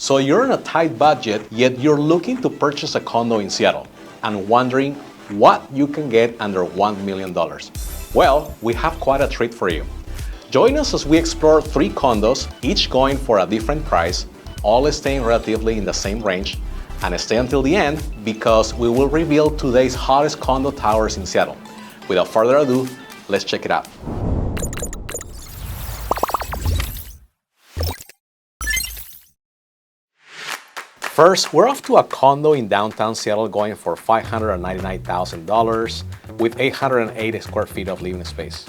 So you're on a tight budget, yet you're looking to purchase a condo in Seattle and wondering what you can get under $1 million. Well, we have quite a treat for you. Join us as we explore 3 condos, each going for a different price, all staying relatively in the same range, and stay until the end because we will reveal today's hottest condo towers in Seattle. Without further ado, let's check it out. First, we're off to a condo in downtown Seattle going for $599,000 with 808 square feet of living space.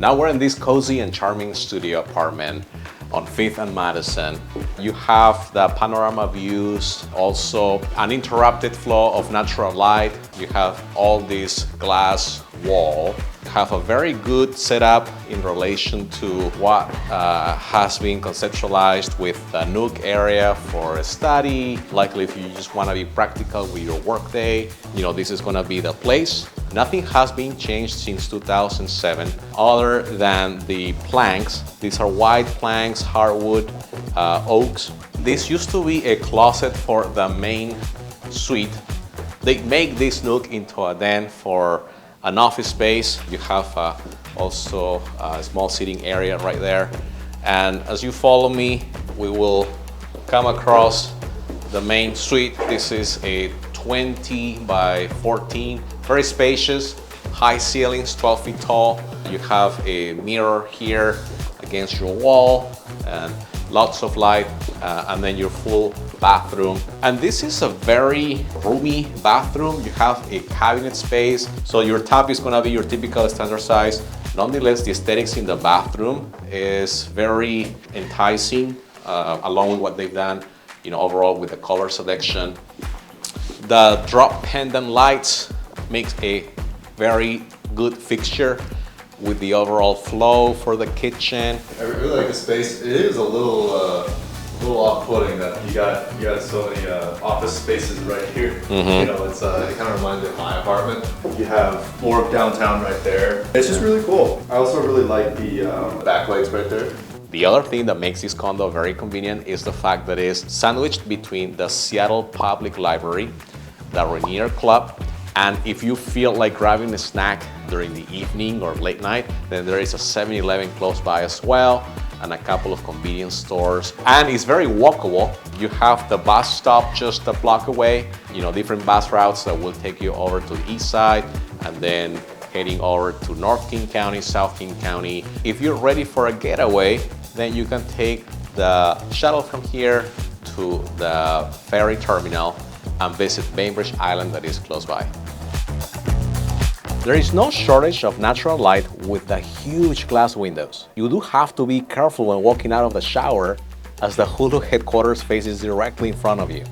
Now we're in this cozy and charming studio apartment on 5th and Madison. You have the panorama views, also uninterrupted flow of natural light. You have all this glass wall. You have a very good setup in relation to what has been conceptualized with a nook area for a study. Likely if you just want to be practical with your workday, this is going to be the place. Nothing has been changed since 2007 other than the planks. These are white planks, hardwood, oaks. This used to be a closet for the main suite. They make this nook into a den for an office space. You have also a small seating area right there. And as you follow me, we will come across the main suite. This is a 20 by 14, very spacious, high ceilings, 12 feet tall. You have a mirror here against your wall and lots of light, and then your full bathroom. And this is a very roomy bathroom. You have a cabinet space, so your tub is gonna be your typical standard size. Nonetheless, the aesthetics in the bathroom is very enticing, along with what they've done, overall with the color selection. The drop pendant lights makes a very good fixture with the overall flow for the kitchen. I really like the space. It is a little off-putting that you got so many office spaces right here. Mm-hmm. It kind of reminds me of my apartment. You have more of downtown right there. It's just really cool. I also really like the back lights right there. The other thing that makes this condo very convenient is the fact that it's sandwiched between the Seattle Public Library, the Rainier Club, and if you feel like grabbing a snack during the evening or late night, then there is a 7-Eleven close by as well, and a couple of convenience stores. And it's very walkable. You have the bus stop just a block away, different bus routes that will take you over to the east side, and then heading over to North King County, South King County. If you're ready for a getaway, then you can take the shuttle from here to the ferry terminal and visit Bainbridge Island that is close by. There is no shortage of natural light with the huge glass windows. You do have to be careful when walking out of the shower as the Hulu headquarters faces directly in front of you.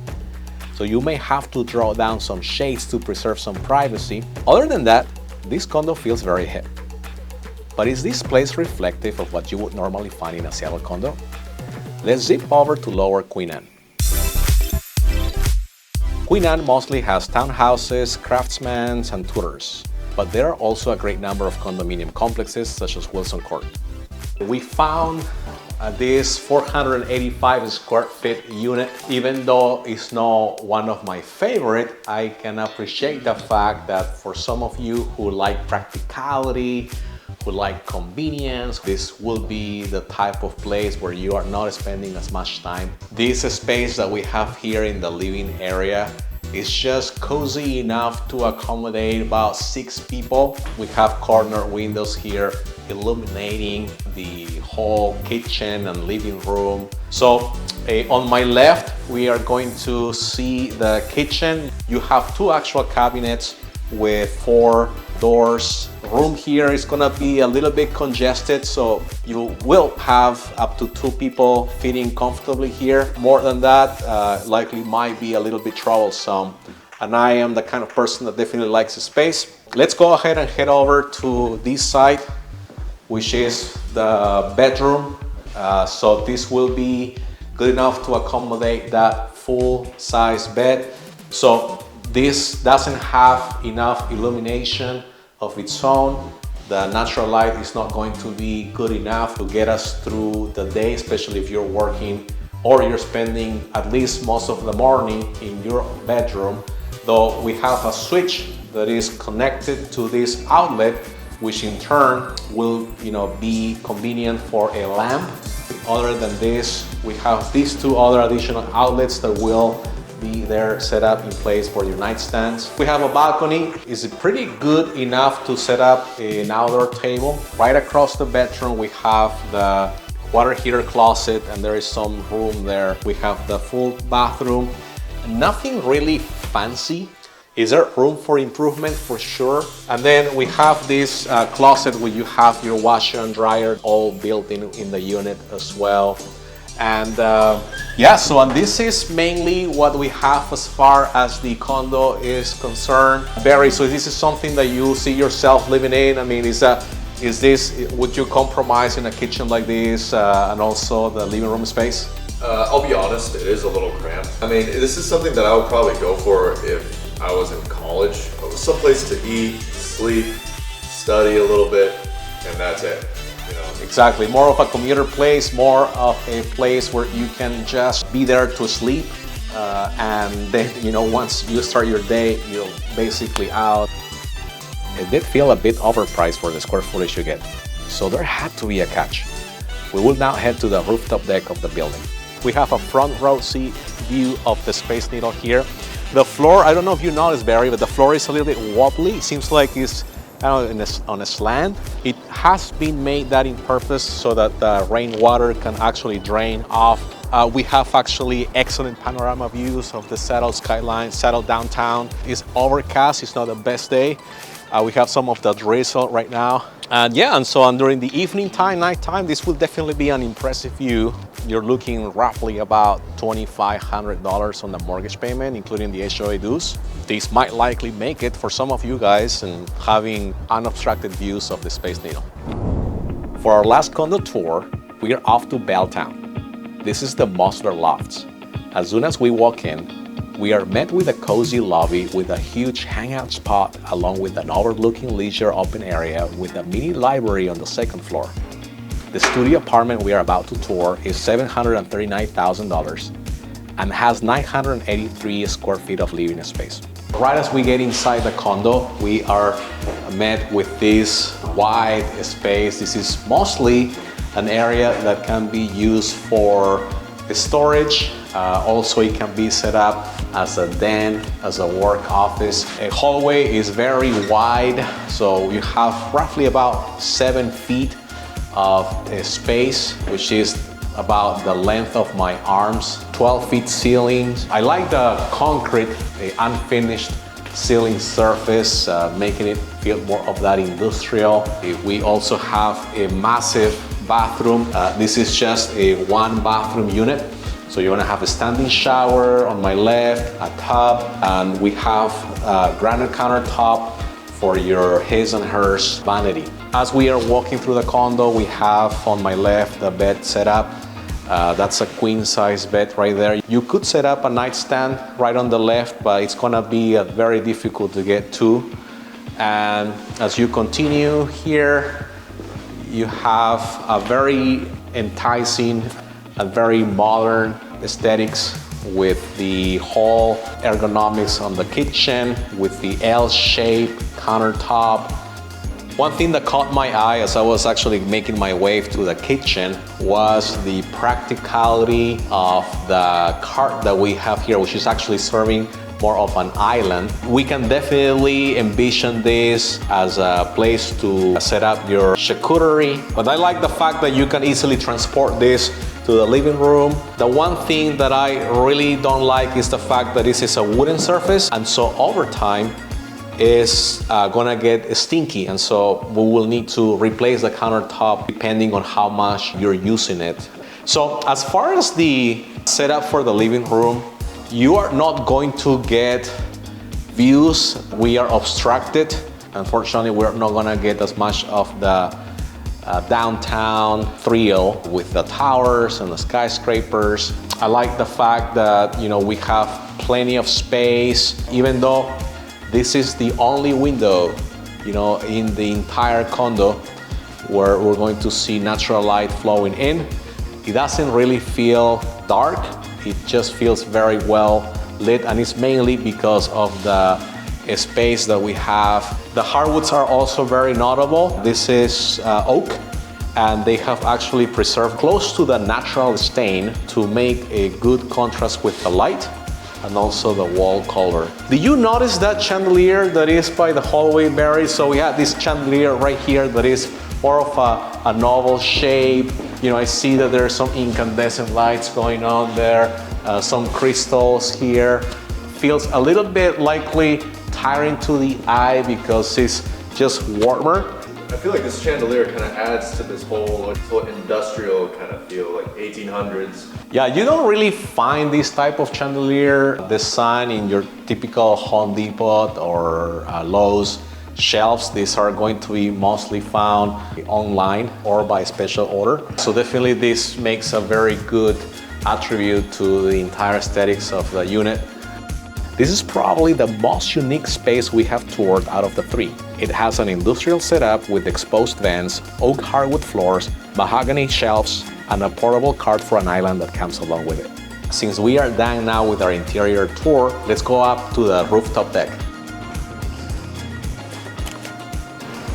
So you may have to draw down some shades to preserve some privacy. Other than that, this condo feels very hip. But is this place reflective of what you would normally find in a Seattle condo? Let's zip over to Lower Queen Anne. Queen Anne mostly has townhouses, craftsmans, and tours, but there are also a great number of condominium complexes such as Wilson Court. We found this 485 square feet unit. Even though it's not one of my favorite, I can appreciate the fact that for some of you who like practicality, who like convenience, this will be the type of place where you are not spending as much time. This space that we have here in the living area is just cozy enough to accommodate about 6 people. We have corner windows here illuminating the whole kitchen and living room. So on my left, we are going to see the kitchen. You have 2 actual cabinets with 4 doors. Room here is gonna be a little bit congested, so you will have up to 2 people fitting comfortably here. More than that, likely might be a little bit troublesome. And I am the kind of person that definitely likes the space. Let's go ahead and head over to this side, which is the bedroom. So this will be good enough to accommodate that full-size bed. So this doesn't have enough illumination of its own. The natural light is not going to be good enough to get us through the day, especially if you're working or you're spending at least most of the morning in your bedroom, though we have a switch that is connected to this outlet, which in turn will be convenient for a lamp. Other than this, we have these two other additional outlets that will be there set up in place for your nightstands. We have a balcony. It's pretty good enough to set up an outdoor table. Right across the bedroom, we have the water heater closet, and there is some room there. We have the full bathroom. Nothing really fancy. Is there room for improvement? For sure. And then we have this closet where you have your washer and dryer all built in the unit as well. And and this is mainly what we have as far as the condo is concerned. Barry, so this is something that you see yourself living in? I mean, would you compromise in a kitchen like this and also the living room space? I'll be honest, it is a little cramped. I mean, this is something that I would probably go for if I was in college. Someplace to eat, sleep, study a little bit, and that's it. Exactly, more of a commuter place, more of a place where you can just be there to sleep, and then once you start your day, you're basically out. It did feel a bit overpriced for the square footage you get, so there had to be a catch. We will now head to the rooftop deck of the building. We have a front row seat view of the Space Needle here. The floor, I don't know if you noticed, Barry, but the floor is a little bit wobbly. It seems like it's on a slant. It has been made that in purpose so that the rainwater can actually drain off. We have actually excellent panorama views of the Seattle skyline, Seattle downtown. It's overcast, it's not the best day. We have some of the drizzle right now. And during the evening time, nighttime, this will definitely be an impressive view. You're looking roughly about $2,500 on the mortgage payment, including the HOA dues. This might likely make it for some of you guys and having unobstructed views of the Space Needle. For our last condo tour, we are off to Belltown. This is the Mosler Lofts. As soon as we walk in, we are met with a cozy lobby with a huge hangout spot along with an overlooking leisure open area with a mini library on the second floor. The studio apartment we are about to tour is $739,000 and has 983 square feet of living space. Right as we get inside the condo, we are met with this wide space. This is mostly an area that can be used for storage. Also, it can be set up as a den, as a work office. A hallway is very wide, so you have roughly about 7 feet of space, which is about the length of my arms. 12 feet ceilings. I like the concrete, unfinished ceiling surface, making it feel more of that industrial. We also have a massive bathroom. This is just a one bathroom unit. So you're gonna have a standing shower on my left, a tub, and we have a granite countertop for your his and hers vanity. As we are walking through the condo, we have on my left a bed set up. That's a queen size bed right there. You could set up a nightstand right on the left, but it's gonna be very difficult to get to. And as you continue here, you have a very enticing and very modern aesthetics with the whole ergonomics on the kitchen, with the L-shaped countertop. One thing that caught my eye as I was actually making my way to the kitchen was the practicality of the cart that we have here, which is actually serving more of an island. We can definitely envision this as a place to set up your charcuterie, but I like the fact that you can easily transport this to the living room. The one thing that I really don't like is the fact that this is a wooden surface, and so over time is gonna get stinky, and so we will need to replace the countertop depending on how much you're using it. So as far as the setup for the living room, you are not going to get views. We are obstructed. Unfortunately, we're not gonna get as much of the downtown thrill with the towers and the skyscrapers. I like the fact that we have plenty of space, even though this is the only window in the entire condo where we're going to see natural light flowing in. It doesn't really feel dark. It just feels very well lit, and it's mainly because of the space that we have. The hardwoods are also very notable. This is oak, and they have actually preserved close to the natural stain to make a good contrast with the light and also the wall color. Do you notice that chandelier that is by the hallway, Barry? So we have this chandelier right here that is more of a novel shape. You know, I see that there are some incandescent lights going on there, some crystals here. Feels a little bit likely tiring to the eye because it's just warmer. I feel like this chandelier kind of adds to this whole industrial kind of feel, like 1800s. Yeah, you don't really find this type of chandelier design in your typical Home Depot or Lowe's shelves. These are going to be mostly found online or by special order. So definitely this makes a very good attribute to the entire aesthetics of the unit. This is probably the most unique space we have toured out of the three. It has an industrial setup with exposed vents, oak hardwood floors, mahogany shelves, and a portable cart for an island that comes along with it. Since we are done now with our interior tour, let's go up to the rooftop deck.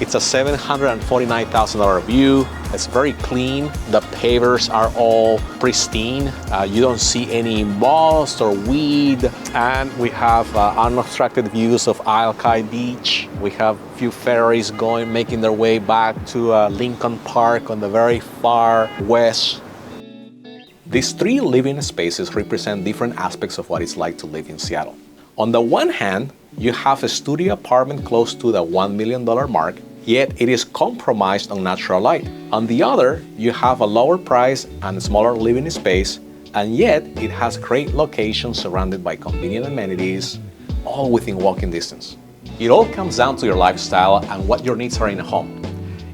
It's a $749,000 view. It's very clean. The pavers are all pristine. You don't see any moss or weed. And we have unobstructed views of Isle Kai Beach. We have a few ferries making their way back to Lincoln Park on the very far west. These three living spaces represent different aspects of what it's like to live in Seattle. On the one hand, you have a studio apartment close to the $1 million mark, yet it is compromised on natural light. On the other, you have a lower price and smaller living space, and yet it has great locations surrounded by convenient amenities, all within walking distance. It all comes down to your lifestyle and what your needs are in a home.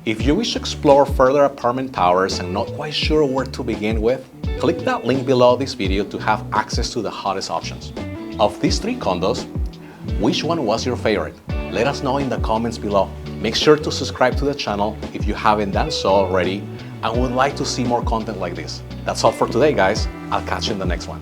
If you wish to explore further apartment towers and not quite sure where to begin with, click that link below this video to have access to the hottest options. Of these three condos, which one was your favorite? Let us know in the comments below. Make sure to subscribe to the channel if you haven't done so already and would like to see more content like this. That's all for today, guys. I'll catch you in the next one.